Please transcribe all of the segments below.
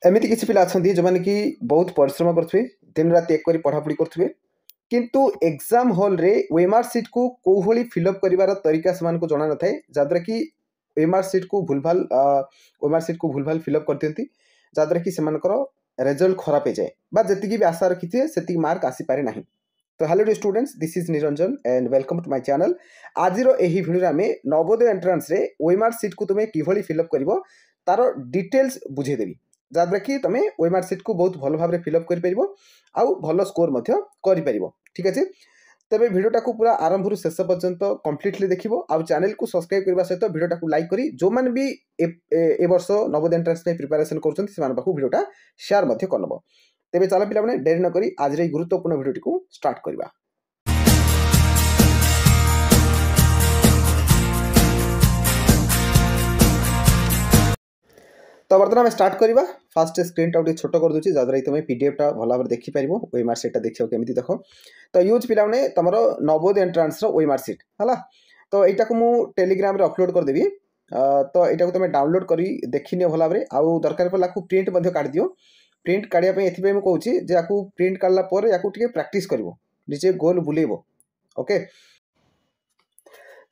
एमती किसी पिला अच्छे जो मैंने कि बहुत परिश्रम करेंगे दिन रात एक पढ़ापढ़ी करेंगे किंतु एग्जाम हॉल रे ओएमआर सीट को कौ भली फिलअप कर तरीका से जाना न था जहाद्वारा कि ओएमआर सीट को भूलभाल फिलअप कर दिखती जहाद्वारा कि रिजल्ट खराब हो जाए जी भी आशा रखी थे से मार्क आसीपे ना। तो hello the students, this is Niranjan and welcome to my channel. आज यही भिडियो आम नवोदय एंट्रांस रे ओएमआर सीट को तुम्हें किभली फिलअप कर तार डिटेल्स बुझेदेवी जहाद्वारा कि तुम्हें ओएमआर सीट को बहुत भल भाव फिलअप कर भल स्कोर कर। ठीक अच्छे, तेरे भिडटा को पूरा आरंभ रू शेष पर्यंत कम्प्लीटली देखो आउ चैनल को सब्सक्राइब करने सहित भिडटा को लाइक करी जो मैंने भी ए वर्ष नवोदय एंट्रांस प्रिपरेशन करोटा शेयर करनब। तेरे चल पे डेरी नक आज गुरुत्वपूर्ण भिडियोटी को स्टार्ट करवा। तो बर्तमान स्टार्ट करवा। फास्ट स्क्रीन टा छोट कर दूसरी जहाद्वारा तुम्हें पीडीएफ टा भल भाव देखिपार ओएमआर सीट देखा केमी देख। तो यूज पे तुम नवोदय एंट्रांस ओएमआर सीट है। तो यहाँ को मुझे टेलीग्राम रे अपलोड करदेवी। तो यहाँ को तुम डाउनलोड कर देखनी भल भाव आउ दरकार पड़ा प्रिंट काढ़ दियो। प्रिंट काढ़ापी ये कहूँ जे या प्रिंट काढ़ला या प्रैक्टिस कर निजे गोल बुलेब। ओके,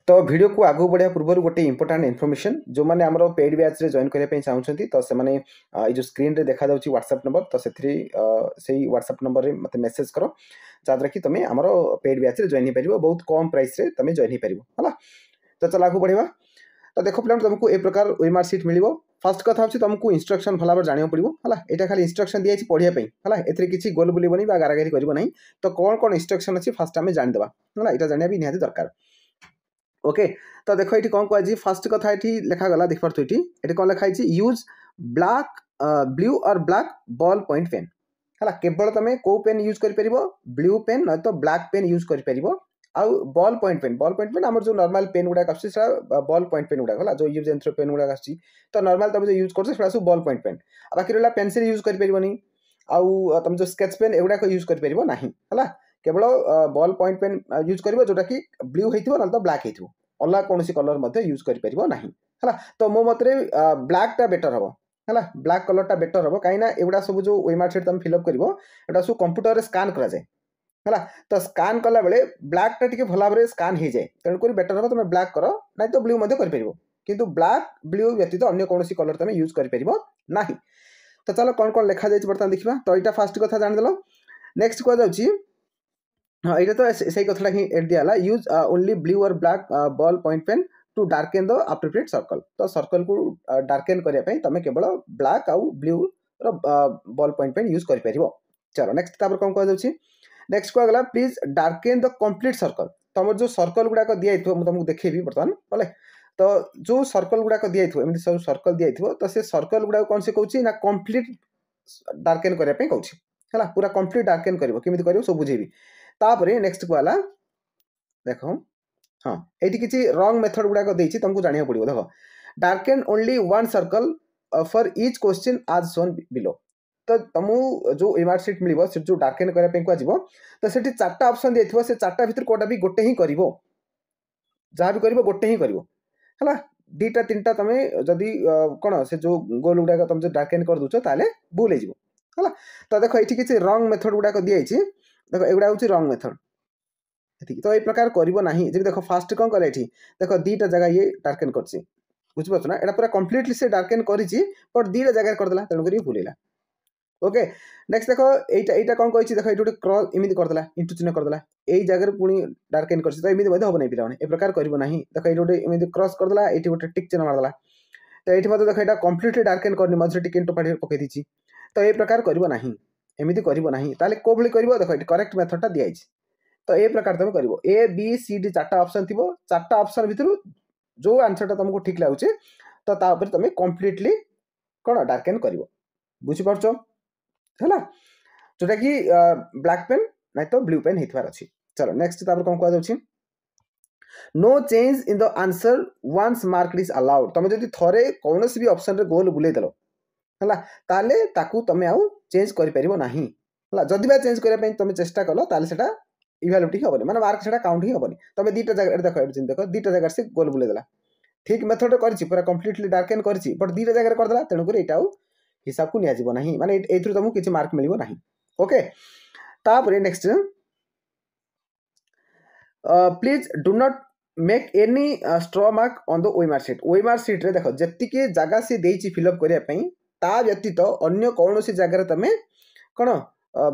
तो वीडियो को आगू बढ़िया पूर्व गोटे इंपोर्टाट इनफॉरमेशन जो मैंने आम पेड बैच रे जॉइन करने चाहते तो से जो स्क्रीन रे देखा जाउची व्हाट्सएप नंबर तो से व्हाट्सएप नंबर रे मते मेसेज करो जहाद्वारा कि तुम आम पेड बैच रे जॉइन हो पार बहुत कम प्राइस रे तुम जॉइन हो पार है। तो चल आगू बढ़िया। तो देखो पे तुमको ए प्रकार ओएमआर सीट मिल। फास्ट कथा हूँ तुमको इंस्ट्रक्शन भल भाव जाना पड़ो है। यहाँ खाली इंस्ट्रक्शन दिखाई पढ़ाई है, ए किसी गोल बुलबनी गारागारी करना। तो कौन कौन इंस्ट्रक्शन अच्छी फास्ट आम जानीदे है, यहाँ जाना भी निहाती दरकार। ओके, तो देखो ये कौन कह फास्ट कथा ये लिखागला देख पार ये कौन लिखाई यूज ब्लैक ब्लू और ब्लैक बॉल पॉइंट पेन है। केवल तुम कौ पेन यूज कर ब्लू पेन न तो ब्लैक पेन यूज कर आउ बॉल पॉइंट पेन आम जो नॉर्मल पेन गुड़ाक बॉल पॉइंट पेन गुड़ाक जो यूज एंथ्रो पेन गुड़ाक तो नॉर्मल तुम जो यूज कर सब बॉल पॉइंट पेन बाकी रहा पेंसिल यूज कर आउ तुम जो स्केच पेन एगुड़ाक यूज कर ना है। केवल बॉल पॉइंट पेन यूज कर जोटा कि ब्लू होती ना तो ब्लैक हो अलग कौन कलर यूज कर ना है। तो मो मत ब्लैक टा बेटर हम है, ब्लैक कलर टा बेटर हम कहीं एगुड़ा सब जो ओएमआर सीट तुम फिलअप कर सब कंप्यूटर स्कान करा जाए है। तो स्कान कला बेले ब्लैक टा टी भल भाव स्कान हो जाए तेणुक बेटर हम तुम ब्लैक कर ना तो ब्लू कर किंतु ब्लैक ब्लू व्यतीत अन्य कौन कलर तुम यूज कर ना। तो चलो कौन कौन लिखा जाए बर्तमान देखा। तो यहाँ फास्ट कथा जानीदेल। नेक्स्ट कह जाऊँगी हाँ ये तो सही कथा ही एड दिया यूज ओनली ब्लू और black ball point pen to darken the appropriate circle. तो सर्कल को डार्केन करने तुम केवल ब्लैक आउ blue ball point pen use कर। चलो नेक्स्ट कौन कह जाऊँगी। नेक्स्ट कहगला please darken the complete circle. तुम जो सर्कल गुड़ाक दिखाई तुमको देखेबी बर्तमान बोले। तो जो सर्कल गुड़ाक दिखाई एमती सब सर्कल दिखाई तो से सर्कल गुड़ाक कौन से कहूँ ना कंप्लीट डार्केन करने कहूँ है, पूरा कंप्लीट डार्केन कर सब बुझेबी। तापरे नेक्स्ट कहला देख हाँ ये किसी रंग मेथड गुड़ाक देती तुमको जाना पड़ो। देख darken only one circle for each question as shown below. तो तुमको जो ओएमआर सीट मिल जो डार्केन करने कह तो से चार्टा ऑप्शन दिखाई से चार्टा भर कोटा भी गोटे ही कर जहाँ भी कर गोटे ही कर है। दीटा तीन टा तुम जदि कौन से जो गोल गुड़ाक तुम जो डार्केन कर दूच भूल है। तो देख ये किसी रंग मेथड गुड़ाक दिखाई देख एगुड़ा हूँ रंग मेथड। तो ये प्रकार करना देख फास्ट कौन कले देख दीटा जगह ये डार्केन कर बुझीपार ना यहाँ पूरा कम्प्लीटली से डार्केन कर बट दीटा जगह करदेला तेणुक भूलैला। ओके नेक्स्ट देख यहाँ कौन कही देख ये गोटे क्रॉस इमिति करदेला इंटू चिन्ह करदेला यही जगह पुणी डार्केन कर तो एमती हम नहीं पे ए प्रकार करना देख ये गोटे एमती क्रॉस करदेला ये गोटे टिक चिन्ह मारदेला। तो ये देख यहाँ कम्प्लीटली डार्केन करनी मझे टिक इंटू पाठी पकई दी। तो ये प्रकार करना एमती करना ताले को भली कर देख ये करेक्ट मेथडटा दिखाई। तो ये प्रकार तुम कर ए बी सी डी चार्टा ऑप्शन थी चार्टा ऑप्शन भितर जो आंसरटा तुमको ठीक लगुचे तो तुम कम्प्लीटली कौन डार्केन कर बुझीपार है जोटा कि ब्लैक पेन ना तो ब्लू पेन होतार अच्छी। चलो नेक्स्ट कौन कह जाऊँ no change in the answer once mark is allowed. तुम जब थे कौन भी ऑप्शन रे गोल बुलेदेल है ताले ताकू तुम आउ चेंज कर जदि चेंज करने तुम चेष्टा कल ताले इवाल्यूटी हेनी माने मार्क से काउंट ही हेनी। तुम दीटा जगह देख देख दीटा जगह से गोल बुलेदेला ठीक मेथड कर पूरा कम्प्लीटली डार्केन कर बट दीटा जगह करदेला तेणुक यहाँ हिसाब को नियाजिबो नाही माने एथुर तुमको किछि मार्क मिलिबो नाही ओके तापरे next please do not make any straw mark on the OMR sheet रे देखो जत्तिके जगह से देइछि फिल अप करिया पई ता व्यतीत अन्य कोनोसी जगह तमे कोन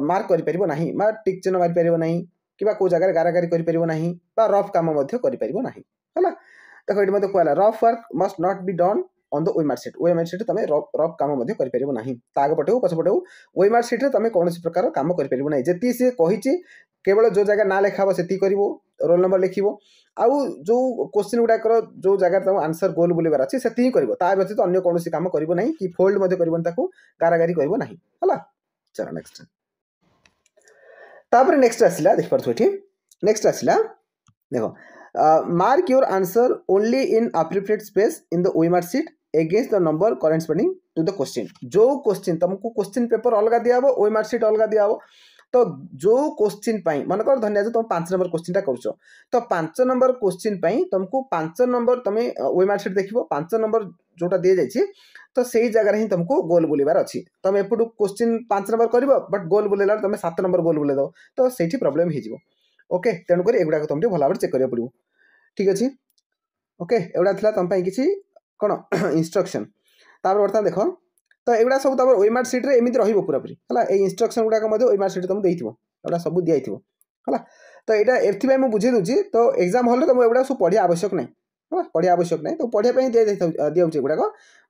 मार्क करि परिबो नाही मा टिक चिन्ह मारि परिबो नाही किबा को जगह गारागारी करि परिबो नाही बा रफ काम मध्ये करि परिबो नाही हला देखो एटी मध्ये Cola rough work must not be done on the OMR sheet तमे रफ काम मध्ये करि परिबो नाही ताग पटेउ पछ पटेउ ओएमआर शीट रे तमे कोनोसी प्रकार काम करि परिबो नाही जेति से कहिछि केवल जो जगह ना लेखाबो सेति करिवो रोल नंबर लिखिवो आउ जो क्वेश्चन गुडाकर जो जगह तुम आंसर गोल बुलेबार अच्छे से ही कर व्यतीत अन्य कौन काम कर नहीं कि फोल्ड मध्य कर गारागारी कर नहीं है चलो नेक्स्ट तापर नेक्स्ट आसला देख पारे नेक्स्ट आसला देखो mark your answer only in appropriate space in the OMR sheet against the number corresponding to the question जो क्वेश्चन तुमको क्वेश्चन पेपर अलग दिया ओएमआर शीट अलग दिया तो जो क्वेश्चन मनकर धन्य तुम 5 नंबर क्वेश्चन कर तो 5 नंबर क्वेश्चन तुमको 5 नंबर तुम ओएमआर शीट देखो 5 नंबर जोटा दि जाइए तो सही जगह ही तुमको गोल बुलेबार अच्छी तुम एपटू क्वेश्चन 5 नंबर कर बट गोल बुलेला तुम 7 नंबर गोल बुले दो तो से प्रोब्लेम हो ओके तेणुक एगुड़ा तुमको भल भाव चेक करा पड़ो ठीक अच्छे ओके एगुड़ा था तुम किसी कौन इंस्ट्रक्शन तापर बर्तमान देख तो एगुड़ा सब तुम ओएमआर शीट रे एमती रहिबो पूरा पूरी हला ए इंस्ट्रक्शन गुडाक मध्ये ओएमआर शीट तुम देइथिबो एगुड़ा सब दिया हिथिबो हला तो एटा एथि मैं बुझे दूची तो एग्जाम हॉल रे तुम एगुड़ा सब पढ़िया आवश्यक नहीं हला पढ़िया आवश्यक नहीं तो पढ़िया पई दिया होची एगुड़ा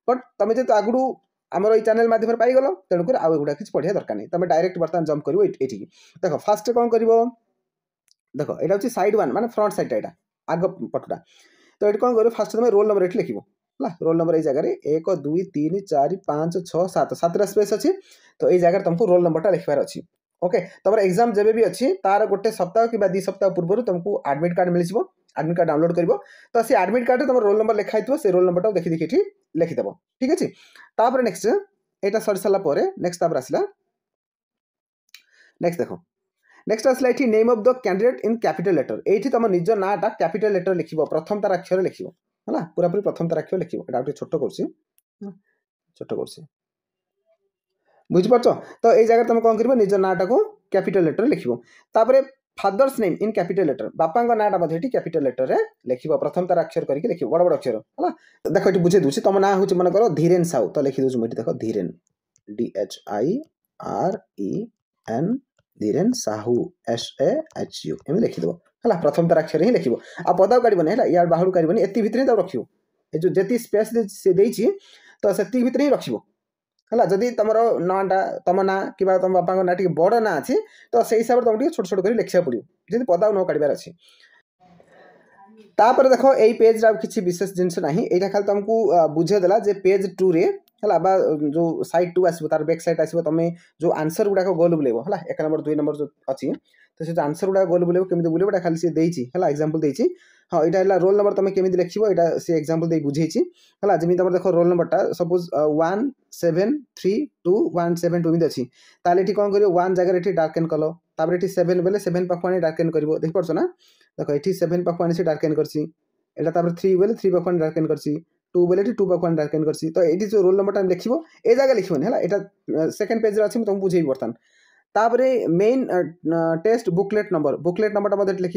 बट तुम जे आगुडू आमर ए चैनल माध्यम पाई गलो तेणुकर आउ एगुड़ा किछ पढ़िया दरकार नहीं तुम डायरेक्ट बर्तमान जंप करिवो एठी देखो फास्ट कोन करिवो देखो एटा होची साइड 1 माने फ्रंट साइड एटा आग पटटा तो एटी कोन करिवो फास्ट तुम रोल नंबर एठी लिखिवो रोल नंबर ये जगह 1 2 3 4 5 6 7 7 स्पेस अच्छी तो ये जगह तुमको रोल नंबर लिखबार अच्छी ओके तुम एग्जाम जब भी अच्छी तार गोटे सप्ताह कि 2 सप्ताह पूर्व तुमको एडमिट कार्ड मिल एडमिट कार्ड डाउनलोड कर तो से एडमिट कार्ड तुम रोल नंबर लिखाई से रोल नंबर देखी देखी लिखिदेव ठीक अच्छे तापर नेक्स्ट यहाँ सरी सारापर नेक्स्ट आसला नेक्स्ट देख नेक्स्ट आसला ये name of the candidate in capital letter ये तुम निज नाटा कैपिटल लेटर लिख प्रथम तार अक्षर लिख है पूरा पूरी प्रथम तार अक्षर लिख छोट कर बुझीपार तो ये जगह तुम कौन कर निज नाटा को कैपिटल लेटर लिख father's name in capital letter बापा नाटा कैपिटल लेटर रे लिख प्रथम तार अक्षर करके लिख बड़ बड़ अक्षर है देख ये बुझे दूसरी तुम ना हूँ मनकर धीरेन साहू तो लिखी दूसरी देख धीरेन DHIREN धीरेन साहू SAHU एम लिखिदेव है प्रथम तार अक्षर ही लिख आ पदा काटबनी है या बाहर काटबनी एति भितर ही रख जो जी स्पेस से देती तो से भितर ही रख है जदि तुम नाटा तुम ना कि तुम बापा ना टी बड़ ना अच्छी तो से हिसाब से तुमको छोट छोट कर लिखा पड़ो जी पदा न काटबार अच्छी तापर देख यही पेज किसी विशेष जिनस ना यहाँ खाली तुमको बुझेदेला जे पेज 2 रे है बा जो साइड 2 आसो तार बैक साइड आसो तुम जो आंसर गुड़ाक गोल बुलेब है 1 नंबर 2 नंबर जो अच्छी तो से आंसर गुड़ा गोल बुलेब केमी बुलेब खाली सी देती है एग्जांपल देती हाँ यहाँ है रोल नंबर तुम केमी लिख यहाँ सी एग्जांपल दे बुझे है जमी तुम देख रोल नंबरटा सपोज 1732 एमती अच्छी ताले ये कौन कर 1 जगह ये डार्केन कल तापर ये 7 बेले 7 पाखु आनी डार्केन कर देख पार्स ना देख ये 7 पाखु आनी से डार्केन करसी एटा तापर 3 बेले 3 पाखु आनी डार्केन करसी 2 बेले 2 पाखु आनी डार्केन करसी तो ये जो रोल नंबरटा लिख ए जगह लिखनी है यहाँ सेकेंड पेज अच्छी तुमको बुझे बर्तमान तापर मेन टेस्ट बुकलेट नंबर लिख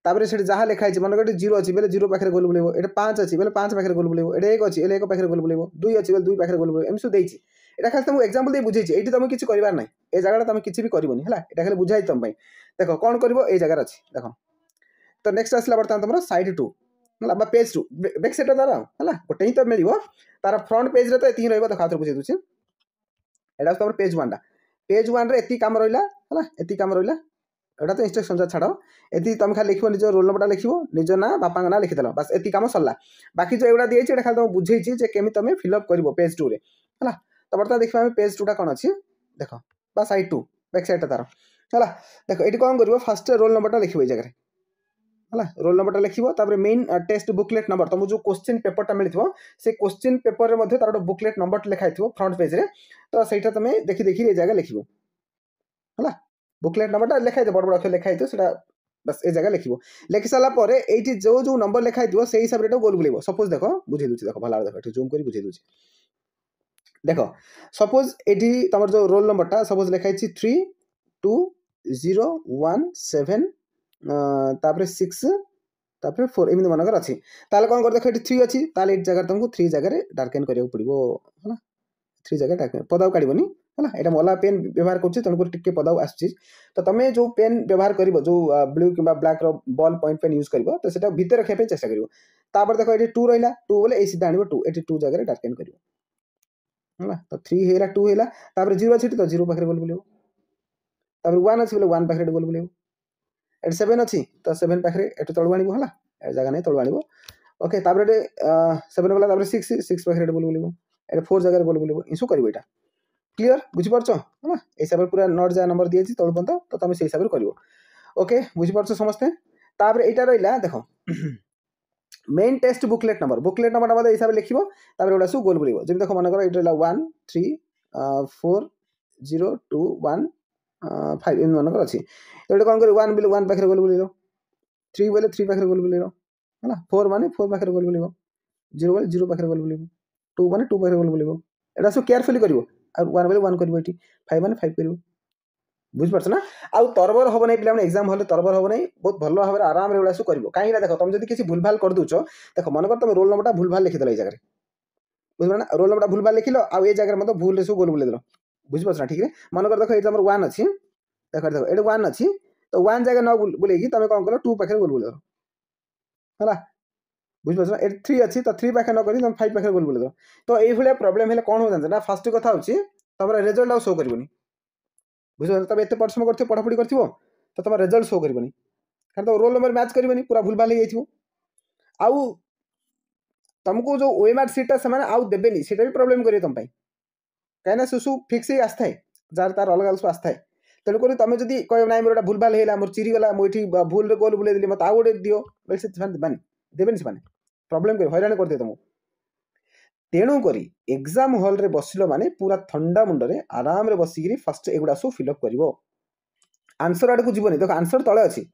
तापर से जहाँ लिखाई मनकर 0 अच्छी बेले 0 पाखे गोल बुलेब ये 5 अच्छी बेले 5 पाखे गोल बुलेब ये 1 अच्छी 1 पाखे गोल बुलेब 2 अच्छी बेले 2 पाखे गोल बुलेब एम सब देती यहाँ खाली तुमको एग्जांपल दे बुझे ये तुम किसी करार ना ये जगह तुम किसी भी करनी है यहाँ खाली बुझाई तुम देख कौन कर ये जगह अच्छी देख तो नेक्स्ट आसला बर्तमान तुम साइड 2 है पेज 2 बैक साइड तार है गोटे ही तो मिल तार फ्रंट पेज तो ये रहा देख बुझे दूसरी यहाँ तुम पेज 1 रे काम रहा है ये काम रहा एटा तो इंस्ट्रक्शन छाड़ ये तुम खाली लिख निज रोल नंबर लिख निज ना बापा ना लिखिदेल बस ये कम सरला बाकी जो एगुड़ा दिए खाली तुम बुझे केमी तुम फिलअप कर पेज 2 रे है तो बर्तमान देखा पेज 2 टा कौन अच्छी देख बा साइड 2 बैक साइड तार है देख ये कौन कर फास्ट रोल नंबर लिख जगह है रोल नंबर लिख मेन टेस्ट बुकलेट नंबर तुम जो क्वेश्चन पेपर मिली से क्वेश्चन पेपर में तार गोटे बुकलेट नंबर लिखाई फ्रंट पेज रे तो सहीटा तुम देखी देखी ये जगह लिख है बुकलेट नंबर लिखाई बड़ बड़ अक्षर लिखाई बस ये जगह लिखी सारापर ये जो जो नंबर लिखाई से हिसाब से गोल बुलेब सपोज देख बुझे दूसरी देख भल देख जूम कर बुझे दूसरी देख सपोज ये तुम जो रोल नंबरटा सपोज लिखाई 3201 तापर 6 तापर 4 एमती मनकर अच्छी ताल कौन कर देख ये 3 अच्छी ताल ये जगह तुमको 3 जगह डार्केन करा पड़ो है 3 जगह डार्केन पदाऊ काढ़नी है यहाँ मला पेन व्यवहार कर तेणुक टे पदाऊ आस तो तुम जो पेन व्यवहार कर जो ब्लू कि black ball point pen use कर तो से भितर रखापी चेस्ट कर देख ये 2 रहा 2 बोले ये सीधा आने 2 ये 2 जगह डार्केन कर तो 3 है 2 है 0 अच्छी तो 0 पाखे गोल बुलेब 1 अच्छी बोले 1 पाखे गोल बुलेब एट 7 अच्छी तो 7 पाखे एट तलू आनबो है जगह नहीं तलू आनबो ओके 7 गला 6 पाखे गोल बुलेब एट 4 जगह गोल बुलेब इनसु कर क्लीयर बुझीपार है हिसाब से पूरा नट जहाँ नंबर दिए तलु पर्यंत तो तुम से हिसाब से कर ओके बुझीपार समस्ते तापर यहाँ रहा देख मेन टेस्ट बुकलेट नंबर मतलब हिसाब से लिख एटा सब गोल बुलेब जब देख मन कर ये रहा 1 3 4 0 2 1 5 एम मनकर अच्छी तो ये कौन कर 1 बोले 1 पाखे गोल बुलेब 3 बोले 3 पाखे गोल बुलेब है 4 माने 4 पाखे गोल बुलेब 0 बोले 0 पाखे गोल बुलेब 2 माने 2 पाखे गोल बुलेब एटा सब केयरफुली कर 1 बोले 1 कर 5 माने 5 कर बुझीपार ना आउ तरबर हम ना पे एग्जाम हल तरबर हम ना बहुत भल भाव में आराम से सब कर कहीं देख तुम जब किसी भूल भाल कर दूच देख मनकर तुम रोल नंबर भूल भाल लिखिदेल ये जगह बुझल ना रोल नंबर भूल भाल लिखिल आउ ये जगह मतलब भूल सब गोल बुलेदेल बुझीपार ना ठीक है मनकर देख ये तुम 1 अच्छी देख देख ये 1 अच्छी तो 1 जगह न बुलेगी तुम कौन कर 2 पाखे गोल बुलेदेल है बुझीपार ना 3 अच्छी तो 3 पाखे न कर तुम 5 पाखे गोल बुलेदेल तो ये प्रोब्लेम है कौन हो जाए ना फास्ट कथा हूँ तुम रिजल्ट आउ शो करनी बुझ तुम एत परिश्रम कर पढ़ापढ़ी कर तो तुम रिजल्ट शो करनी कारण तुम रोल नंबर मैच करनी पूरा भूल भाल हो आउ तुमको जो ओएमआर सीटा से आउ देवेनि से भी प्रोब्लेम करेंगे तुम कहीं से सब फिक्स ही आसता है जार तार अलग अलग सब आसता है तेणुक तुम जब कह ना मोर भूल भाल है मोर चिरीगला मुझे भूल गोल बुले मत आउ गोटे दियो बोले से देवेनि से प्रोब्लेम कर हैरान करदे तुमको तेणुक एग्जाम हल रे बसिल माने पूरा ठंडा मुंडे आराम रे बसिकी फास्ट एगुड़ा सब फिलअप कर आंसर आड़ को जीवन देख आंसर तले अच्छी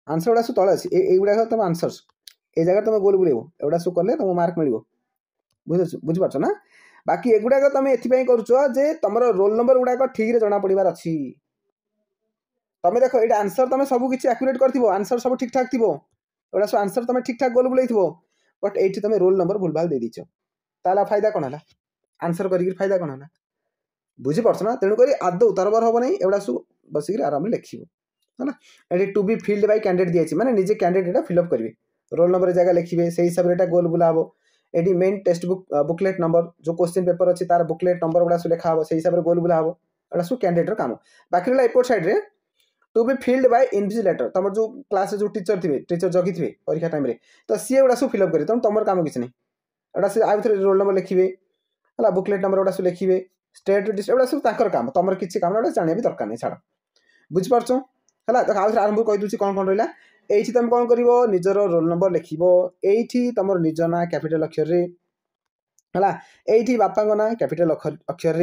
आंसर गुड़ा सब तले अच्छी युवा तुम आंसर्स ये जगह तुम गोल बुलेब एगुड़ा सब कले तुम मार्क मिल बुझीपार ना बाकी एगुड़ाक तुम ये कर तुम रोल नंबर गुड़ाक ठीक जना पड़ार अच्छी तुम देख ये आंसर तुम सब किसी एक्यूरेट कर आंसर सब ठीक ठाक थी एगुड़ा सब आंसर तुम ठीक ठाक गोल बुले बट ये तुम रोल नंबर भूल भाल दे दीच ताला फायदा कौन है आंसर कर फायदा कौन है बुझीपार ना तेणुक आदौ तरबर हम नहीं एगुड़ा सब बसिक आराम लिख है ना ये to be filled by candidate दिए मैंने निजे कैंडिडेट फिलअप करेंगे रोल नंबर जगह लिखे से हिसाब से गोल बुला हम ये मेन टेस्ट बुकलेट नंबर जो क्वेश्चन पेपर अच्छी तार बुकलेट नंबर गुड़ा सब लिखा से हिसाब से गोल बुला हम एटा सब कैंडिडेट काम बाकी रहा एपट साइड रे to be filled by invigilator तुम जो क्लास जो टीचर थे टीचर जगी थे परीक्षा टाइम तो सी गुड़ा सब फिलअप करेंगे तुम काम किसी नहीं एटा से आउ थे रोल नंबर लिखे है बुकलेट नंबर गुड़ा सब लिखे स्टेट डिस्ट्रिक्ट एगुड़ा सब तक काम तुम किसी काम जाना भी दरकार नहीं छाड़ बुझीपार है तो आउ थे आरंभ कहीदे कौन कौन रहा ये तुम कौन कर निजर रोल नंबर लिख ये तुम निज ना कैपिटल अक्षर है ये बापा ना कैपिटल अक्षर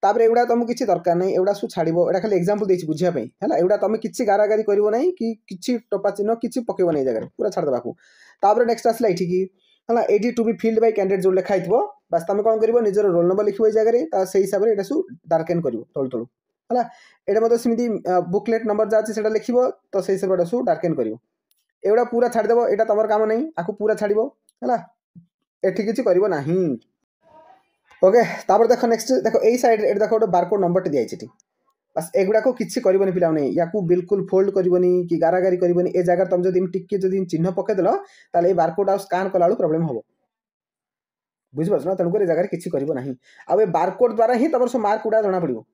तापर एगुड़ा तुमको किसी दरकार नहीं एगुड़ा सब छाड़ एटा खाली एग्जांपल देछि बुझिया पई है एगुड़ा तुम किसी गारागारी करिवो नहीं कि किसी टपा चिन्ह किसी पकेबो नहीं जगह पूरा छाड़ देबाकू तापर नेक्स्ट आसला एठी की है ये to be filled by candidate जो लिखाई बास तुम कौन कर निजर रोल नंबर लिखो जगह से हिसाब से सब डार्केन कर तलु तलु है ये मतलब सेमती बुकलेट नंबर जहाँ अच्छे लिख तो से हिसाब से सब डार्केन कर एगुड़ा पूरा छाड़देव यहाँ तुम काम नहीं आपको पूरा छाड़ है एठी किसी करना ओके तापर देख नेक्स्ट देख यही साइड देख गोटे बारकोड नंबर दिखाई बस एगुड़ाक किसी करनी पिला नहीं या बिल्कुल फोल्ड करनी कि गारागारी करनी ए जगह तुम जब टिके जब चिन्ह पकईदेल ताल ये बारकोड आ स्कान कला प्रोब्लेम हम बुझीपार ना तेणुक जगह किसी करना आउ बारकोड द्वारा ही तुम सब मार्क गुड़ा जना पड़ो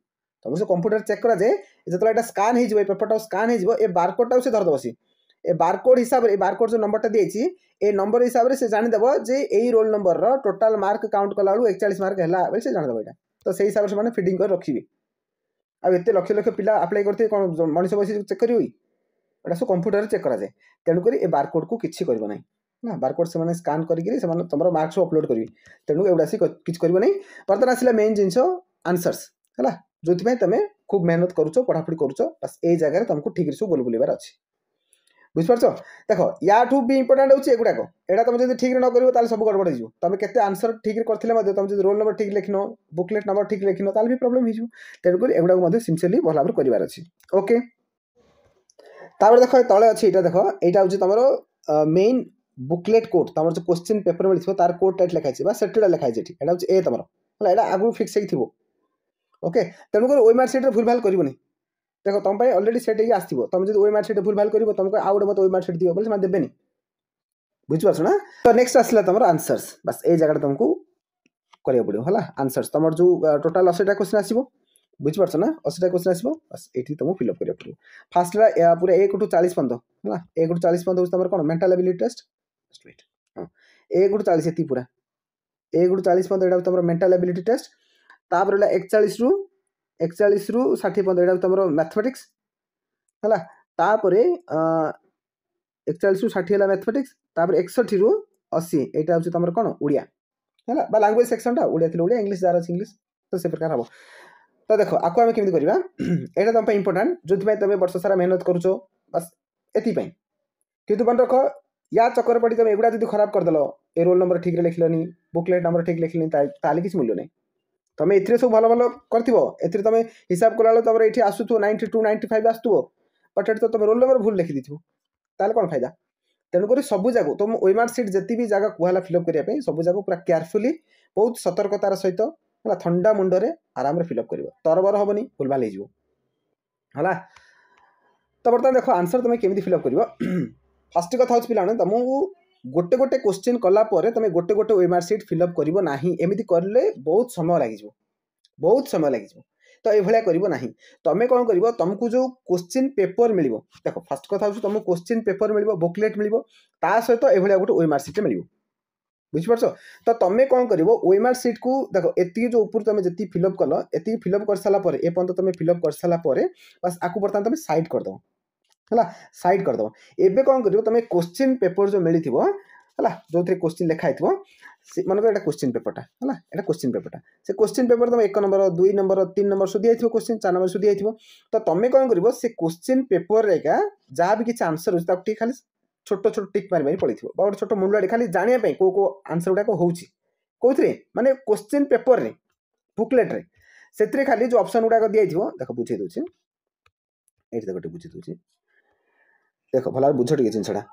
तुम सब कंप्यूटर चेक करा जाए जो स्कान हो पेपरटा स्कान हो बारकोड से धरदेव सी ए बारकोड हिसाब से बारकोड जो नंबरटा दिए ए नंबर हिसाब से जानीदेव जे यही roll number total mark count कला 41 मार्क है से जानीदेव यहाँ तो से हिसाब से फिडिंग कर रखिए आते लक्ष लक्ष पिला आप्लाय करते कौन मनीष बस चेक करें एटा सब कंप्यूटर चेक करा जाए तेणुक ए बारकोड को किसी करना ना बारकोड से स्कान करके तुम मार्क सब अपलोड करेंगे तेणु एगुड़ा से किसी करना बर्तमान आसला मेन जिनस आंसर्स है जो तुम खूब मेहनत करुच पढ़ापढ़ी करुच बस ये जगह तुमको ठीक सब गोल बुलेबार अच्छी बुझिपार देख या भी इंपोर्टाट होची एगुड़ाक एटा तुम जब ठीक न कर सब गड़बड़ हो तुम केते आंसर ठीक करते तुम जो रोल नंबर ठीक लिखन बुकलेट नंबर ठीक लिखन भी प्रोब्लेम हो तेणुक एगुड़ा सिंसियरली भल भाव करार अच्छी ओके तापर देख तले अच्छी यहाँ देख यहाँ हूँ तुम मेन बुकलेट कोड तुम जो क्वेश्चन पेपर मिली तार कोड टाइट लिखाई सेटा लिखाई यहाँ हूँ ए तुम है यहाँ आगु फिक्स हो ओके तेणुक ओएमआर सीट भूल भाल करनी देख तुम अलरेडी सेट ही आसो तुम जो ओएमआर सीट भूल भाल कर तुमको आउ गोटे मत ओएमआर सीट दियो बोले देवेनि बुझीपार ना तो नेक्स्ट आसला तुम आंसर्स बस ये जगह तुमको करा पड़ो है आंसर्स तुम जो टोटाल 80टा क्वेश्चन आसो बुझीपार ना 80टा क्वेश्चन आसो बस ये तुमको फिलअप करा पड़ो फास्ट पूरा 1 टू 40 पर्यंत है 1 टू 40 पर्यंत तुम कौन मेंटल एबिलिटी टेस्ट हाँ 1 टू 40 ये पूरा 1 टू 40 पर्यंत यहाँ तुम मेंटल एबिलिटी टेस्ट तापर 41 रु 60 पर्यंत यहाँ तुम मैथमेटिक्स है तापर 41 रु 60 है मैथमेटिक्स तापर 61 रु 80 यहाँ हूँ तुम कौन ओडिया है लांगुएज सेक्शन ओडिया थी ओडिया इंग्लिश जार अच्छी इंग्लिश तो से प्रकार हम तो देख आपको आम केमी करवा यहाँ तुम इंपोर्टाट जो तुम वर्ष सारा मेहनत करुच बस एपाई कि मन रख या चक्कर पड़ी तुम एगुड़ा जो खराब करदेल ए रोल नंबर ठीक लिखलनी बुकलेट नंबर ठीक लिखलनी ताली किसी मूल्य नहीं तुम ए सब भल भल कर तुम हिसाब कला तुम ये आसुव 92 95 आसुव बट तो तुम रोल नंबर भूल लिखी ताल कौन फायदा तेणुक सब जगह तुम ओएमआर सीट जी भी जगह कहला फिलअप करने सब जगह पूरा केयरफुली बहुत सतर्कतार सहित है ठंडा मुंडे आराम फिलअप कर तरबर हेनी भूल भाल है तो बर्तमान देख आंसर तुम केमी फिलअप कर फर्स्ट कथा हूँ पिला तुमको गोटे गोटे क्वेश्चन कलापर तुम गोटे गोटे ओएमआर सीट फिलअप कर ना एमती कले बहुत समय लगे तो ये करना तुम कौन कर तुमको जो क्वेश्चन पेपर मिल देख फर्स्ट कथा हूँ तुमको क्वेश्चन पेपर मिल बुकलेट मिल सहित ये गोटे ओएमआर सीट मिल बुझीपार तो तुम कौन कर ओएमआर सीट को देख एति जो ऊपर तुम जी फिलअप कल ये फिलअप कर सारापर एपर्त तुम फिलअप कर सारापर बस आपको बर्तमान तुम साइड करद है साइड करद एबे कौन कर तुम क्वेश्चन पेपर जो मिली है जो क्वेश्चन लिखाई मन कर क्वेश्चन पेपरटा है यहाँ क्वेश्चन पेपरटा से क्वेश्चन पेपर तुम 1 नंबर 2 नंबर 3 नंबर सो दिखाई क्वेश्चन 4 नंबर सो दिखाई तो तुम कौन कर से क्वेश्चन पेपर जहाँ भी किसी आंसर हो खाली छोट छोट टिक मारी मारी पड़ी गोटे छोट मुंडे खाली जानापी कौ आंसर गुड़ाक होती माने क्वेश्चन पेपर रे बुकलेट से खाली जो ऑप्शन गुड़ाक दिखाई देख बुझे दूसरी ये गोटे बुझे दूसरी देख भल बुझ टे जिनसा है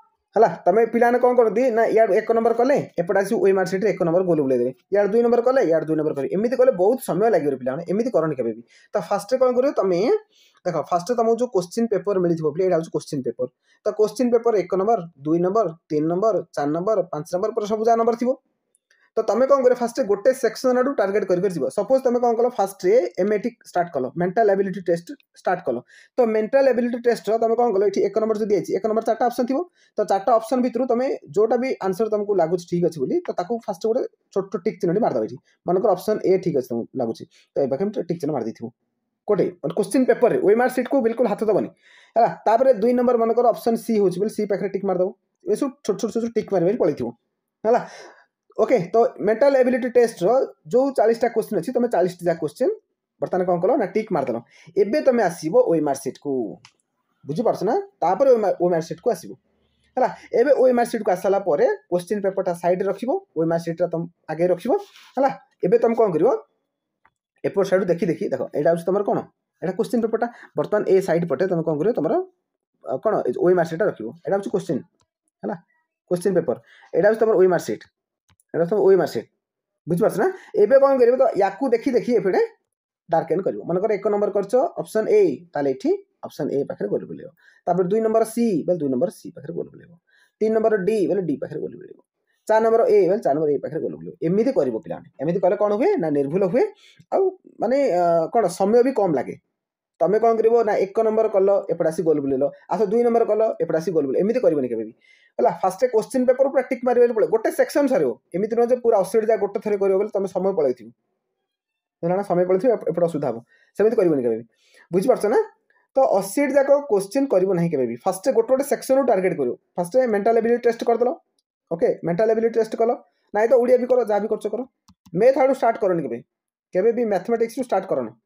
तुम पिलाने कौन करती ना या 1 नंबर कले एपटे आस ओएमआर सीट 1 नंबर गोल बुले देवे या 2 नंबर कले या 2 नंबर करें एमती कले बहुत समय लगे पिला एमती करनी के तो फास्ट कौन कर तुम देख फास्ट तुमको जो क्वेश्चन पेपर मिली यहाँ हूँ क्वेश्चन पेपर तो question paper 1 number 2 number 3 number 4 number 5 number पर सब जहाँ नंबर थी तो तुम कौन कर फास्ट गोटे सेक्शन आड़ टार्गेट कर सपोज तुम कौन कल फास्ट एमएटी स्टार्ट कल मेंटल एबिलिटी टेस्ट स्टार्ट कल तो मेंटल एबिलिटी टेस्ट तुम कौन कल ये 1 नंबर जो दिखाई 1 नंबर 4टा ऑप्शन थी तो 4टा ऑप्शन भितर तुम जोटा भी आंसर तुमको लगुच ठीक अच्छे बोली तो फास्ट गोटे छोट टिक चिन्ह मारदेव ये मनकर ऑप्शन ए ठीक अच्छे तुमको लगुच तो ये पाखे टिक चिन्ह मार दी कोटे क्वेश्चन पेपर ओएमआर सीट को बिल्कुल हाथ दबनी है 2 नंबर मनकर ऑप्शन सी हो सी पाखे टिक मारदेव ये सब छोट छोट छोट टिक मारी पड़े है ओके तो मेंटल एबिलिटी टेस्ट जो 40टा क्वेश्चन अच्छी तुम 40टा क्वेश्चन बर्तमान कौन कल ना टिक मारदेल एबे तुम आसो ओएमआर सीट को बुझीपार ना तापर ओएमआर सीट को आसो है एबे ओएमआर सीट को आसाला क्वेश्चन पेपरटा साइड रख ओएमआर सीटा तुम आगे रख है एबे तुम कौन कर एपट साइड देखी देखी देख यहाँ हूँ तुम कौन यहाँ क्वेश्चन पेपरटा बर्तमान ए साइड पटे तुम कौन कर तुम कौन ओएमआर सीटा रख यहाँ हूँ क्वेश्चन है क्वेश्चन पेपर यहाँ हूँ तुम ओएमआर सीट एटा तुम ओएमआर सीट बुझीपार ना एबे कौन कर तो या देखी देखी एपटे डार्केन कर मनकर 1 नंबर कर ऑप्शन ए ताले एठी ऑप्शन ए पाखे गोल बुलेब तापर 2 नंबर सी बेल 2 नंबर सी पाखे गोल बुलेब 3 नंबर डी बेल डी पाखे गोल बुलेब 4 नंबर ए बेल 4 नंबर ए पाखे गोल बुलेब एमती कर पिलाने एमती कले कौन हुए ना निर्भुल हुए आ माने कौन समय भी कम लगे तुम कौन कर ना 1 नंबर कल एपटे आसी गोल बुलेल आस 2 नंबर कल एपटे आसी गोल बुले एमती करनी के है फास्ट क्वेश्चन पेपर पूरा टिक मारे पड़े गोटे सेक्शन सर एमती नुह पूरा 80 जा गोटे थर कर तुम समय पलैथि समय पलैथि एपटे असुविधा हम सेमती करनी के बुझीपार ना तो 80 जाक क्वेश्चन करना के फास्ट गोटे गोटे सेक्शन टार्गेट कर फास्ट मेंटल एबिलिटी टेस्ट करदेल ओके मेंटल एबिलिटी टेस्ट कल ना तो ओडिया भी कर जहाँ भी कर मैथ आड़ स्टार्ट करनी के मैथमेटिक्स स्टार्ट करना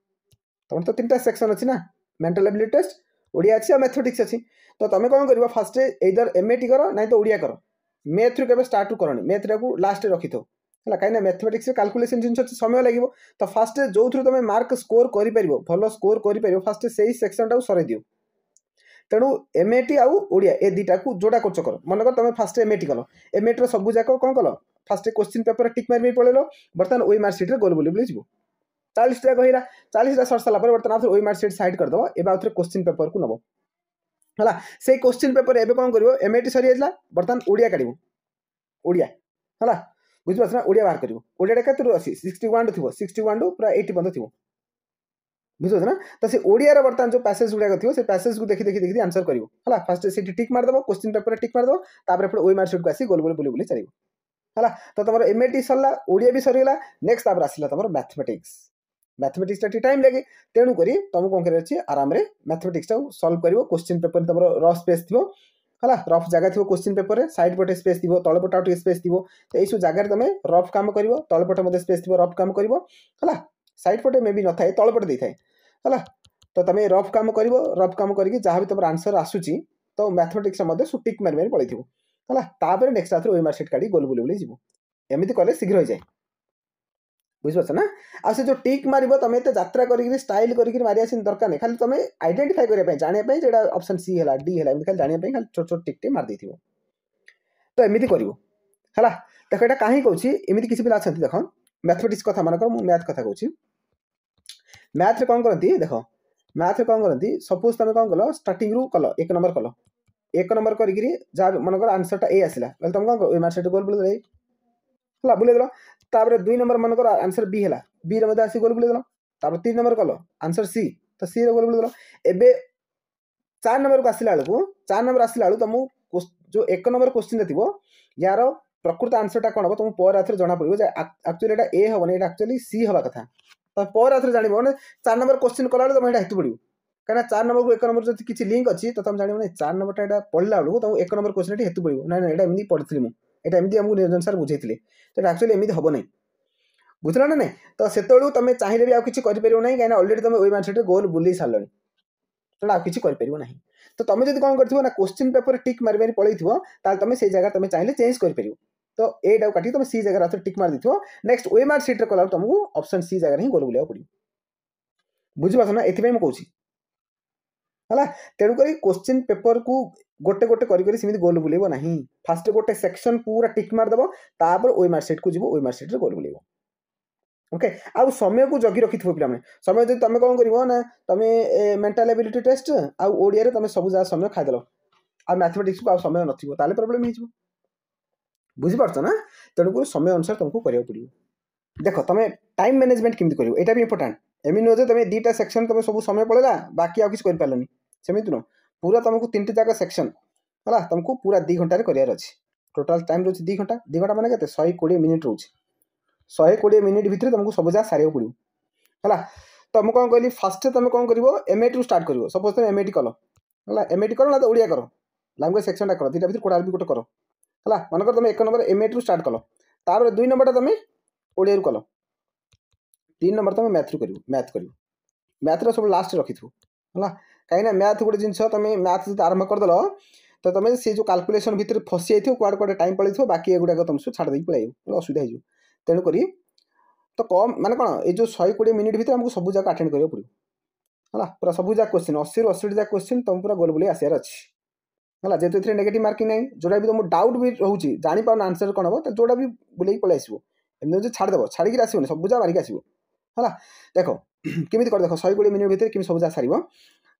तुम तो 3टा सेक्शन अच्छी ना मेंटल एबिलिटी टेस्ट ओडिया अच्छी और मैथमेटिक्स अच्छी तो तुम कौन कर फास्ट इधर एमएटी कर ना तो ओडिया कर मैथ रू के स्टार्ट करनी मैथ को लास्ट रखी थो है कहीं मैथमेटिक्स कैलकुलेशन जिन समय लगे तो फास्ट जो थ्रू तुम मार्क स्कोर कर भल स्कोर कर फास्ट से सेक्शन टाक सर दियो तेणु एमएटी आउ ओडिया ए दुटा को जोड़ा कर मनकर तुम फास्ट एमएटी कल एमएटी सब जाक कौन कल फास्ट क्वेश्चन पेपर टिक मार पड़ेल बर्तमान ओई मार्कसीट गोल बुले जीव 40टा कहला 40टा सर सारा बर्तमान आउ ओई मार्कसीट साइड करदेव एवं आउ क्वेश्चन पेपर को नब है से क्वेश्चन पेपर एवं कौन कर एमएटी सरी जाता बर्तमान ओडिया काढ़ ओडिया है बुझिपार ना ओडिया बाहर कर ओडिया के अच्छी 61 थी 61 रू पूरा 80 पर्यंत थी बुझे ना तो से ओडिया बर्तमान जो पैसेज गुड़ाक थी से पैसेज को देखी देखी देखी आंसर कर फास्ट से टिक मारदेव क्वेश्चन पेपर टिक मारदेव तापर ओई मार्कसीट को आसी गोल गोल बुले बुले चलो है तो तुम एमएटी सरला ओडिया भी सरीगला नेक्स्ट तापर आसला तुम मैथमेटिक्स मैथमेटिक्स टी टाइम लगे तेणुक तुम कौन कर आराम से मैथमेटिक्स सल्व कर क्वेश्चन पेपर तुम रफ स्पेस थी है रफ जगह थी क्वेश्चन पेपर साइड पटे स्पेस थी तलपटे आउ स्पेस थी तो यू जगार तुम रफ काम कर तलपटे स्पेस थी रफ काम कर साइड पटे मे भी न था तलपटे दे थाए है तो तुम रफ काम कर रफ काम करके जहाँ भी तुम आंसर आसूची तो मैथमेटिक्स टिक मारि मारि पलैथि है तापर नेक्स्ट आथर ओई मार्कसीट काढ़ी गोल बुले बुले जीव एमती कले शीघ्र हो जाए बुझिपार ना आ से जो टिक मार तुम एत यात्रा कर स्टाइल कर मारिया दरकार नहीं खाली तुम आइडेंटिफाई करने जानापी जो ऑप्शन सी है डी है खाली जानापी खाली छोट छोट टिक मार देथिबो तो एमती कर देख यहाँ कहीं कौन एमती किसी पिला अच्छा देख मैथमेटिक्स कथा मानक मैथ कथा कौन मैथ कौन करती देख मैथ कौन करती सपोज तुम कौन कल स्टार्टिंग रू कल 1 नंबर कल 1 नंबर कर जहाँ मनकर आंसरटा ए आसला तुम कौन कर मार्कसीट गोल बुले है बुले देल तापर 2 नंबर मनकर आंसर बी है बी रे आसी गोल बुले देल तापर 3 नंबर कल आंसर सी तो सी रे गोल बुले देल एबे 4 नंबर को आसला बेलू 4 नंबर आसला तुम जो 1 नंबर क्वेश्चन थी यार प्रकृत आंसरटा कौन हम तुम पर आथर जना पड़ो एक्चुअली एटा ए हेनी एटा एक्चुअली सी हवा कथा तो पर आथर जान मैंने 4 नंबर क्वेश्चन कला तुम यहाँ हेतु पड़ो कहीं 4 नंबर को 1 नंबर जो किसी लिंक अच्छी तो तुम जान 4 नंबर टा पढ़ला बेलू तुम 1 नंबर क्वेश्चन हेतु पड़ो ना ना एमती पढ़ी मुझे एमती आमको निरंजन सार बुझे तो एक्चुअली एमती हम ना बुझल ना नहीं तो से तुम चाहिए भी आगे करें ना कहीं अलरेडी तुम ओई मार्कसीट गोल बुले सारे तो आगे कर ना तो तुम जो कौन कर ना क्वेश्चन पेपर टिक मारि मारि पलैथ तुम से जगह तुम चाहिए चेंज कर तो एटा काटी तुम सी जगह टिक मार दी नेक्स्ट ओई मार्कसीट कला तुमको ऑप्शन सी जगह ही गोल बुलाया पड़ो बुझिपार ना ये मुझे है तेणुक क्वेश्चन पेपर को गोटे गोटे कर गोल बुलेब ना फास्ट गोटे सेक्शन पूरा टिक मारदेव तापर ओई मार्कसीट को जीव ओई मार्कसीट गोल बुलेब ओके आउ समय को जगी रखी पे समय जो तुम कौन कर ना तुम मेंटल एबिलिटी टेस्ट आउ ओडिया तुम सब जगह समय खाईदेल आ मैथमेटिक्स को आ समय नथिबो ताले प्रॉब्लम हो बुझिपार ना तेणुक समय अनुसार तुमको करा पड़ो देख तुम टाइम मैनेजमेंट केमती कर यहाँ भी इंपोर्टाट एमि नुह तुम 2टा सेक्शन तुम सब समय पड़ेगा बाकी आउ किसी कर सेमती नुह पूरा तुमको 3टी जाक सेक्शन है तुमको पूरा 2 घंटे करार अच्छे टोटाल टाइम रोचे 2 घंटा 2 घंटा मैंने 120 मिनिट रोचे 120 मिनिट भितर तुमको सब जगह सारे पड़ो है तो मुझे कौन कहली फास्ट तुम कौन कर एमएटी रू स्टार्ट कर सपोज तुम एमएटी कल है एमएटी कर ना तो ओडिया कर लांगुएज सेक्शन कर 2टा भितर कोड़ा भी गोटे कर है मनकर तुम 1 नंबर एमएटी रू स्टार्ट कल तापर 2 नंबर तुम ओडिया रू कल 3 नंबर तुम मैथ रू कर मैथ रो सब लास्ट रखी है कहीं मैथ गोटे जिन तुम मैथ जो आरंभ करदेल तो तुम से जो कैलकुलेशन भितर फसी जाइए कुआड़े कुआड़े टाइम पड़े बाकी एगुड़ाक तुम सब छाड़ पड़े असुविधा हो तेणुक तो कम माने कौन ये जो 120 मिनिट भितर आमको सब जगह अटेंड करा पड़ो है पूरा सब जगह क्वेश्चन 80 रू 80 जगह क्वेश्चन तुम पूरा गोल बुले आसार अच्छी है जेहतु नेगेटिव मार्किंग नहीं जोड़ा भी तुम डाउट भी रोचे जापार आंसर कौन हम जोड़ा भी बुले पलि आसो एमती छाड़देव छाड़ी आसोनी सब जगह मारिक आसो है देख केमी कर देख 120 मिनिट भितर कि सब जगह सार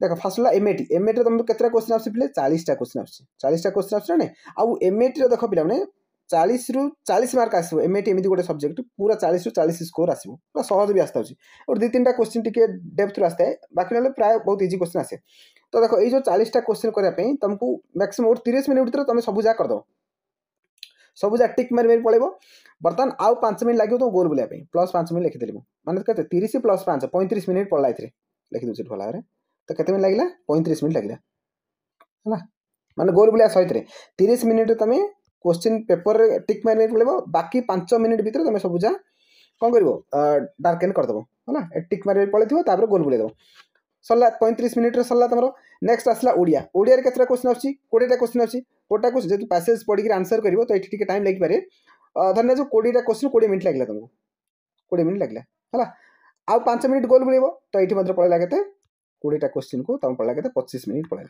देख फास्ट है एमएटी एमएटी तुम केतटा क्वेश्चन आस 40टा क्वेश्चन आस 40टा क्वेश्चन आस ना आउ एमएटी देख पे 40 रू 40 मार्क आसो एमएटी एमती गोटे सब्जेक्ट पूरा 40 रू 40 स्कोर आसो पूरा सहज भी आसता और 2-3टा क्वेश्चन टी डेप्थ आसता है बाकी ना प्राय बहुत इजी क्वेश्चन आसे तो देख ये जो 40टा क्वेश्चन करने तुमको मैक्सिमम 30 मिनट भर तुम सब जगह करदेव सब जगह टिक मारि मारि पड़े बर्तमान आउ 5 मिनट लगे तुम गोल बुलाया प्लस 5 मिनट लिखिदेली मैंने कहते 30 + 5 35 मिनट पड़ा ये लिखिदे भल भाव तो केते मिनट लगे 35 मिनट लगे है माने गोल बुलाया सहित 30 मिनट तुम क्वेश्चन पेपर टिक मारि मारि पड़े बाकी 5 मिनट भर तुम सब जगह कौन कर डार्केन करदेव है टिक मारि मारि पड़े गोल बुलेदेव सरला 35 मिनिट सरला तुम नेक्स्ट आसला ओडिया ओडिया रे केतरा क्वेश्चन आछि 20टा क्वेश्चन आछि 20टा क्वेश्चन जेतु पैसेज पढ़ी के आंसर करिवो तो एठी टिके टाइम लागि पारे धन्य जो 20टा क्वेश्चन 20 मिनिट लागला तुमको 20 मिनिट लागला हला आ 5 मिनिट गोल बुलेबो तो एठी मात्र पळला केते 20टा क्वेश्चन को तम पळला केते 25 मिनिट पळला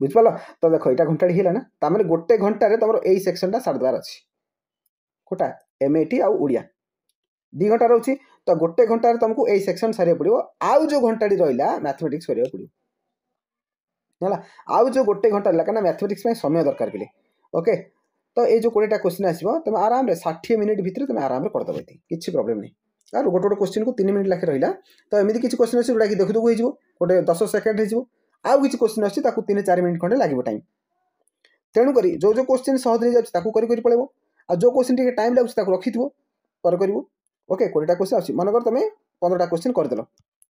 बुझ पालो तो देखो एटा घंटाडी हिला ना तामे गोटे घंटा रे तमरो एई सेक्शन टा साडद्वार अछि कोटा एमएटी आ ओडिया 2 घंटा रहउछि तो गोटे घंटा रे तुमको एई सेक्शन सारिया पड़िबो आउ जो घंटाडी रहिला मैथमेटिक्स करिया पड़िबो हला आउ जो गोटे घंटा लगा ना मैथमेटिक्स में समय दरकार पिले ओके तो ये जो 20टा क्वेश्चन आसीबो तुम आराम रे 60 मिनिट भितर तुम आराम रे कर दबे किछि प्रॉब्लम नहीं आर गोटे गोटे क्वेश्चन को 3 मिनिट लाखे रहिला तो एमिति किछि क्वेश्चन अछि जोडा कि देखु देखु होइजिवो गोटे 10 सेकंड होइजिवो आउ किछि क्वेश्चन अछि ताकू 3-4 मिनिट खंडे लागिवो टाइम तेणु करी जो जो क्वेश्चन सहज रे जाछि ताकू करी करी पळेबो आ जो क्वेश्चन टिके टाइम लागुछि ताकू रखिथिबो पर करिवो ओके 20टा क्वेश्चन अछि मनकर तमे 15टा क्वेश्चन कर देलो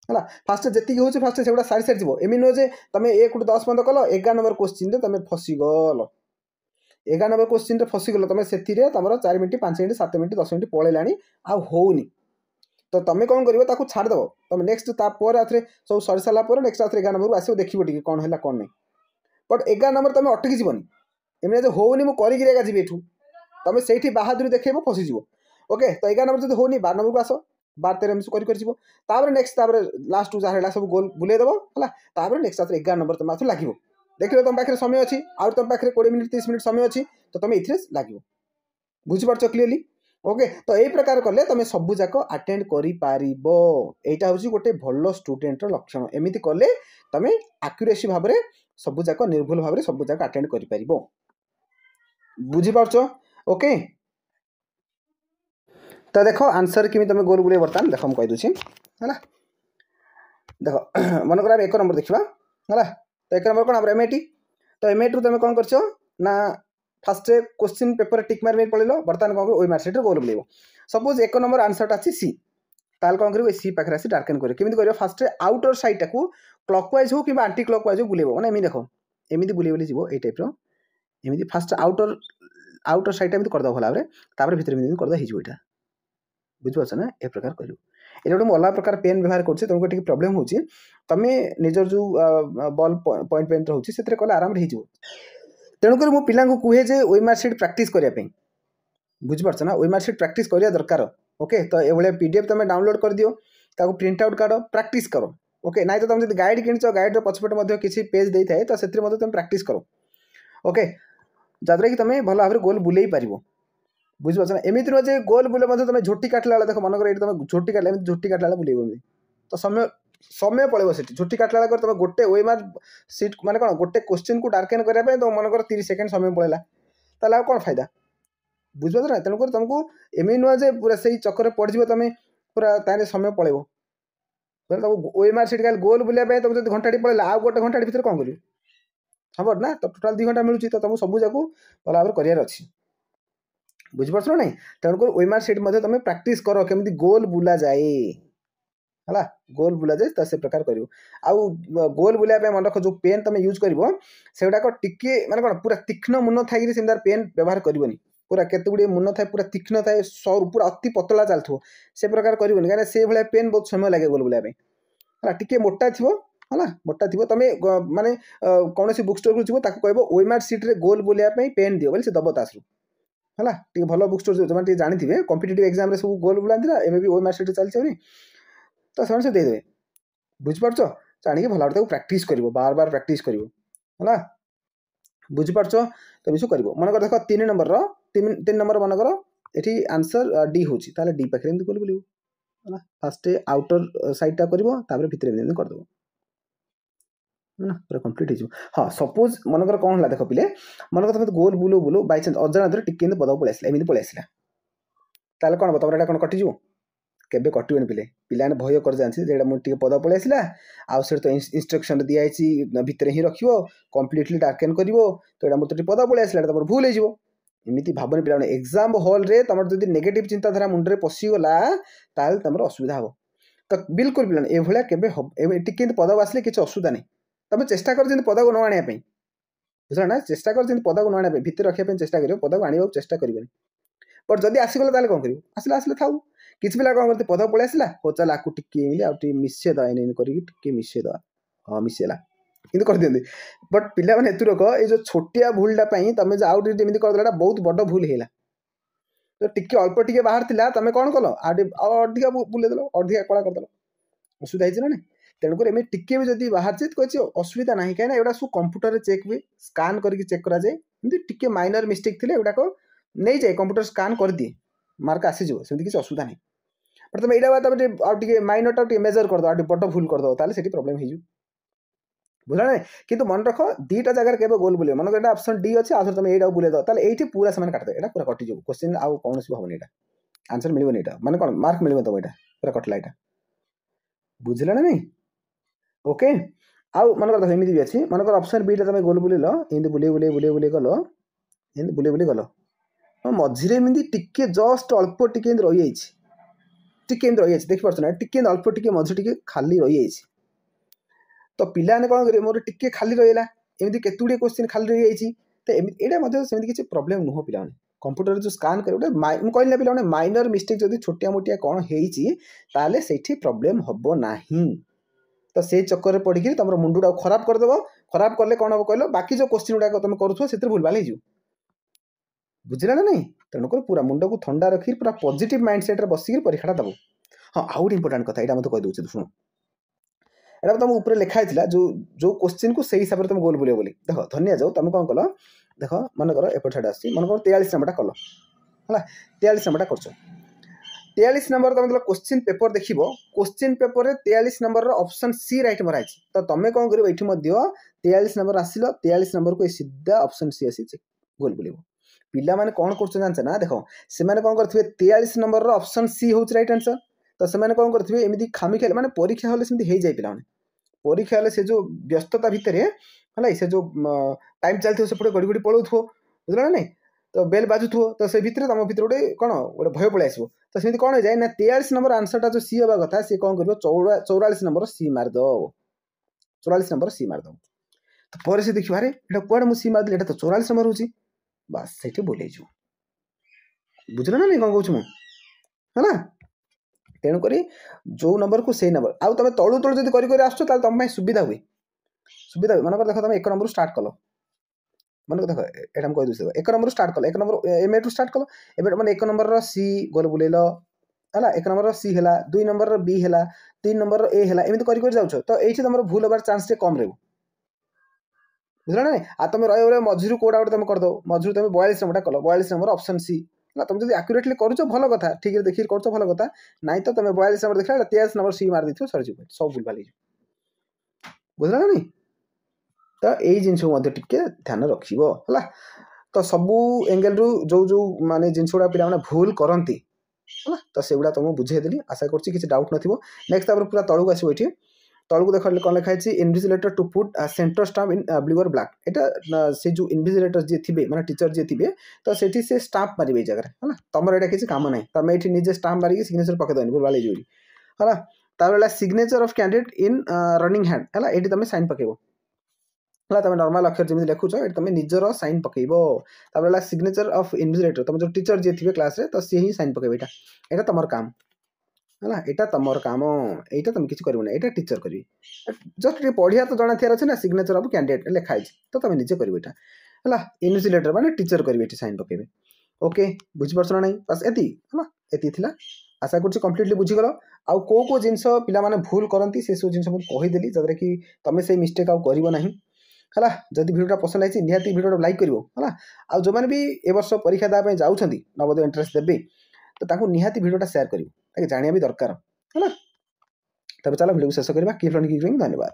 हला फास्ट जेति होछि फास्ट सेगुडा सारी सारी जिवो एमि नो जे तमे 1 टू 10 बंद कलो 11 नंबर क्वेश्चन रे तमे फसी गलो 11 नंबर क्वेश्चन रे फसी गलो तमे सेति रे तमरो 4 मिनिट 5 मिनिट 7 मिनिट 10 मिनिट पळेलानी आ होउनी तो तमे कोन करिवो ताकू छाड़ दबो तमे नेक्स्ट ता पर आथरे सब सरी साला पर नेक्स्ट आथरे 11 नंबर आसीबो देखिबो टिके कोन हैला कोन नै बट 11 नंबर तमे अटकी जीवनी एमने जे होउनी मु करी गिरेगा जीबे एठू तमे सेठी बहादुरी देखेबो फसी जीवो ओके तो 11 नंबर जदि होनी 12 नंबर को आसो 12 13 मिस करी जीवो तापर नेक्स्ट तापर लास्ट टू जा हैला सब गोल बुले देबो हला तापर नेक्स्ट आथरे 11 नंबर तमे आथु लागिवो देखिलो तुम पाखरे समय अछि और तुम पाखरे 20 मिनिट 30 मिनिट समय अछि तो तुम इथरे लागिवो बुझि पारछो क्लियरली ओके तो एई प्रकार करले तुम सबु जाको अटेंड करि पारिबो एटा होछि गोटे भलो स्टूडेंट रो लक्षण एमिति करले तुम एक्यूरेसी भाबरे सबु जाको निर्भुल भाबरे सबु जाको अटेंड करि पारिबो बुझि पारछो ओके तो देखो आंसर किमि तुम गोल बुले बर्तन देखो हम कहि दुछि हला देखो मन करा 1 नंबर देखिबा हला तो 1 नंबर कोन हमर एमएटी तो एमएटी रो तुम कोन करछो ना फर्स्ट क्वेश्चन पेपर टिक मार पड़ेलो बर्तमान कौन ओई मार्कशीट गोल बुलेबो सपोज 1 नंबर आंसर अछि सी ताल कौन करिवो सी पाखरे आसी डार्कन करिवो केमिति करिवो फर्स्ट आउटर साइड टाकू क्लॉकवाइज हो कि एंटी क्लॉकवाइज हो बुलेबो माने एमि देखो एमिति बुले बुले जीवो ए टाइप रो एमिति फर्स्ट आउटर साइड एमिति कर दो भला रे तापर भीतर एमिति कर दो हिजो एटा बुझ पाछ ना ए प्रकार करिवो एटा गोटे अलग प्रकार पेन व्यवहार करछि तुमको टिक प्रॉब्लम होछि तमे निजर जो बॉल पॉइंट पेन रहउछि सेतरे कला आराम रे हिजो तेणुक मो पिला कहे जे ओई मार्कशीट प्राक्टिस करने बुझिपार ना ओई मार्कशीट प्राक्टिस करिया दरकार ओके तो ये पीडीएफ तुम डाउनलोड कर दियो ताको प्रिंट आउट काढ प्राक्टिस करो ओके नाइ तो तुम जब गाइड किनिच गाइड पछपटे मध्य किसी पेज दे थाए तो से तुम प्राक्टिस करो ओके जद्रा कि तुम भल भाव गोल बुले पार बुझिपार ना एमती नुह जे गोल बुले तुम झोटी काटला देख मनकर ये तुम झोटी काटला झोटी काटला बुलेब तो समय समय पड़े से झोटी काटला तुम गोटे ओई मार्क सीट माने कौन गोटे क्वेश्चन को डार्केन करने तो मनकर 30 सेकेंड समय पड़ेगा ताला कौन फायदा बुझे ना तेणुक तुमको एमि नुह जे पूरा से चक्कर पड़ जाव तुम पूरा ताने समय पड़ेब ओई मार्क सीट गोल बुलाया तुम जो घंटाटी पड़ेगा आउ गोटे घंटाटी भर कौन कर हम ना तो टोटाल 2 घंटा मिलूँ तो तुमको सबू जाकू भल भाव करार अच्छी बुझिपार ना तेणुक ओई मार्क सीट तुम प्राक्टिस कर केमी गोल बुला जाए है गोल बुला जाए तो से प्रकार कर गोल बुलाया मन रख जो पेन तुम यूज कर से गुड़ाक टिके माने कौन पूरा तीक्ष्ण मुन थी सेमती पेन व्यवहार करनी पूरा केते गुड़े मुन थाए पूरा तीक्ष्ण थाए सर पूरा अति पतला चलथो से प्रकार करनी कहीं से भाया पेन बहुत समय लगे गोल बुलाया है टिके मोटा थी है मोटा थी तुम माने कौन बुक स्टोर को जीव कह ओई मार्क सीट रे गोल बुलाया पेन दियो बोले से दब तासरू है टे भल बुक स्टोर जो जानते कॉम्पिटिटिव एग्जाम सब गोल बुलाती एवं भी ओई मार्क सीट चलती तो से देदेवे बुझिपार जाणी भल भाव प्राक्टिस कर बार बार प्राक्टिस कर बुझिपार तो विषय कर मनकर देख 3 नंबर 3 नंबर मनकर ये आंसर डी हूँ डी पाखे गोल बुलेब फास्ट आउटर साइडटा कर भितर करदेव पूरा कंप्लीट हो हाँ सपोज मनकर कौन है देख पिले मनकर तुम गोल बुलो बुलो बाई चान्स अजाणत टिके पद पलि आसला एमती पलि आसला ताल कौन तुम एटा कौन कटिज केबे कटोनी पिले पिलाने भय कर जाने मुझे पद पलि आसला आउ से तो इंस्ट्रक्शन दिखाई भितर ही रखियो कंप्लीटली डार्केन कर तो यहाँ मुझे पद पलि आसला तुम भूल होमती भावनी पिला एग्जाम हॉल रे तुम जो नेगेटिव चिंताधारा मुंडे पशिगला ताल तुम असुविधा हम तो बिल्कुल पिला एभलिया केबे टिके पद आसले किसी असुविधा नहीं तुम चेष्टा कर पद को न आने बुझल ना चेष्टा कर पद को न आने भितर रखापी चेष्टा कर पद को आने चेष्टा कर बट जदि आसीगला कौन कर आसला आसले था किसी पिला कौन करते पद पलि आसला हो चल आकु टिके मिसे दे करके मिसे दवा हाँ मिसेला इମିତି କରିଦିଅନ୍ତି बट पिलाମାନେ ଏଥରକ ଏଇ जो छोटिया भूलटा तुम जो आउट जमी करदेला बहुत बड़ भूल है तो टिके अल्प टिके बाहर थिला तुम कौन कल अधिका बुलेदेल अधिका कला करदेल असुविधा है ना तेणुक एम टिके भी जब बाहर कहे असुविधा ना कहीं एटा सब कंप्यूटर चेक हुए स्कान करके चेक कराए टिके माइनर मिस्टेक थे गुड़ाक नहीं जाए कंप्यूटर स्कान कर दिए मार्क आसीज सेमती किसी असुविधा नहीं बट तुम यहाँ माइनरटा मेजर करदे बड़ भूल करदे से प्रोब्लेम हो बुझा ना कि मन रख दीटा जगह के गोल बुले मन को ऑप्शन डी अच्छे आउे तुम यहाँ बुले दो ये पूरा से काटदे यहाँ पूरा कटिज क्वेश्चन आउ कौन हम यहाँ आंसर मिलने यहाँ मैंने कौन मार्क मिल तुम यहाँ पूरा कटला यहाँ बुझला ना नहीं ओके आउ मन देख एमती भी अच्छी मनकर ऑप्शन बी तुम गोल बुलेल एमती बुले बुले बुले बुले गल एमती बुले बुले गल मझे एमती टिके जस्ट अल्प टिके रही टिके रही देखिए ना टिके अल्प टिके मझे टिके खाली रही तो पिलाने कौन करेंगे मोर टिके खाली रहा एमती केतुड़े क्वेश्चन खाली रही तो यहाँ सेमती किसी प्रोब्लेम नुह पिला कंप्यूटर जो स्कान कर कहली पिला माइनर मिस्टेक जब छोटिया मोटिया कौन होते से प्रोब्लेम हम ना तो से चक्कर में पड़ी तुम मुंडा खराब करदेव खराब कले कौन हम कहल बाकी जो क्वेश्चन गुड़ाक तुम कर भूल भाल हो बुझला ना नहीं तेणुक पूरा मुंड को थंडा रखी पूरा पॉजिटिव माइंडसेट बसिक परीक्षा दब हाँ आउ गोटे इंपोर्टेंट कथा यहाँ मतलब कहीदे शुण एटा तुम ऊपर लिखाई जो जो क्वेश्चन को सही हिसाब से तुम गोल बुले बोली देख धनिया जाओ तुम कौन कल देख मन कर एपट साइड आस मन कर 43 नंबरटा कल है 43 नंबरटा कर 43 नंबर तुम क्वेश्चन पेपर देख क्वेश्चन पेपर में 43 नंबर ऑप्शन सी राइट मराई तो तुम कौन कर 43 नंबर आसिल 43 नंबर को सीधा ऑप्शन सी आसी गोल बुले पिला माने कौन कर ना देख से कौन करेंगे 43 नंबर ऑप्शन सी हूँ राइट आंसर तो से कौन करेंगे एमती खामी खेल माने परीक्षा हेल्ले सेमती हो जाए पिला परीक्षा हेल्ले से जो व्यस्तता भितर है से जो टाइम चलती सेपटे गड़ी गड़ी पलाऊ बुझल ना नहीं तो बेल बाजुथो तो से भितर तुम भितर गोटे कौन गोटे भय पलि आसो तो सेमती कौन हो जाए ना 43 नंबर आंसरटा जो सी हवा कथा सी कौन कर 44 नंबर सी मारद 44 नंबर सी मारद तो पर से देखिए अरे ये कौन मुझे सी मारदी ये तो 44 नंबर हो बस से बोले बुझल ना नहीं कौन कहूँ है तेणुक जो नंबर को से नंबर आउ तुम तलू तलू जब कर आस तुम सुविधा हुए मन देख तुम 1 नंबर स्टार्ट कल मन देख ये कह दूसरी 1 नंबर स्टार्ट कल 1 नंबर एम ए स्टार्ट कल ए मैंने 1 नंबर सी गोल बुलेल है 1 नंबर सी है 2 नंबर बी है 3 नंबर ए है एमती कर जाऊँ तो ये तुम भूल हबार चान्स कम रही बुझल ना आ तुम रही मझिरू कौटा गोटे तुम करदो मझिरू तुम 42 नंबरटा कल 42 नंबर ऑप्शन सी ना तुम जब एक्यूरेटली करुच भल कथा ठीक है देखिए कर भल कथा नाई तो तुम 42 नंबर देखा 43 नंबर सी मार दी सर सब भूल भाल बुझल ना नहीं तो यही जिनस टिके ध्यान रखा तो सबू एंगल रु जो जो माने जिनस गुड़ा पिला भूल करती है तो से गुड़ा तुमको बुझेदेली आशा कर किसी डाउट नथिबो नेक्स्ट पूरा तलू आसो ये तलू देख कौन लिखाई invigilator to put centre stamp in blue और ब्लैक यहाँ से जो इनविजिलेटर जी थे माने टीचर जी थे तो से स्टाम्प मारे जगह है तुम यहाँ किसी काम ना तुम ये निजे स्टाम्प मारिक सिग्नेचर पकईदेनि भूल भाल है तार signature of candidate in running hand है ये तुम साइन पकेब है तुम नॉर्मल अक्षर जमी लिखुच ये तुम निजर साइन पकेब तापर सिग्नेचर ऑफ इनविजिलेटर तुम जो टीचर जी थे क्लास रे तो सी ही साइन पकेब यहाँ तुम काम है यहाँ तुम काम यहाँ तुम किसी करना यहाँ टीचर करी जस्ट पढ़िया तो जना थी ना सिग्नेचर ऑफ कैंडिडेट लिखाई तो तुम निजे कर है इनविजिलेटर माने टीचर करेंगे ये साइन पकेबे ओके बुझीपार ना बस एति है एति आशा कर कम्प्लीटली बुझीगल आउ को जिनस पिला माने भूल करती से सब जिन कहीदेली जहाँ कि तुम से मिस्टेक आउ करना है जदि भिडियोटा पसंद आई निहाती भिडियो लाइक कर है जो मैंने भी ए वर्ष परीक्षा देवाई जाऊँगी नवोदय एंट्रेंस देवे तो निहाती भिडियोटा शेयर करेंगे जाना भी दरकार है तब चलो भिडियो शेष करवा। कीप लर्निंग, धन्यवाद।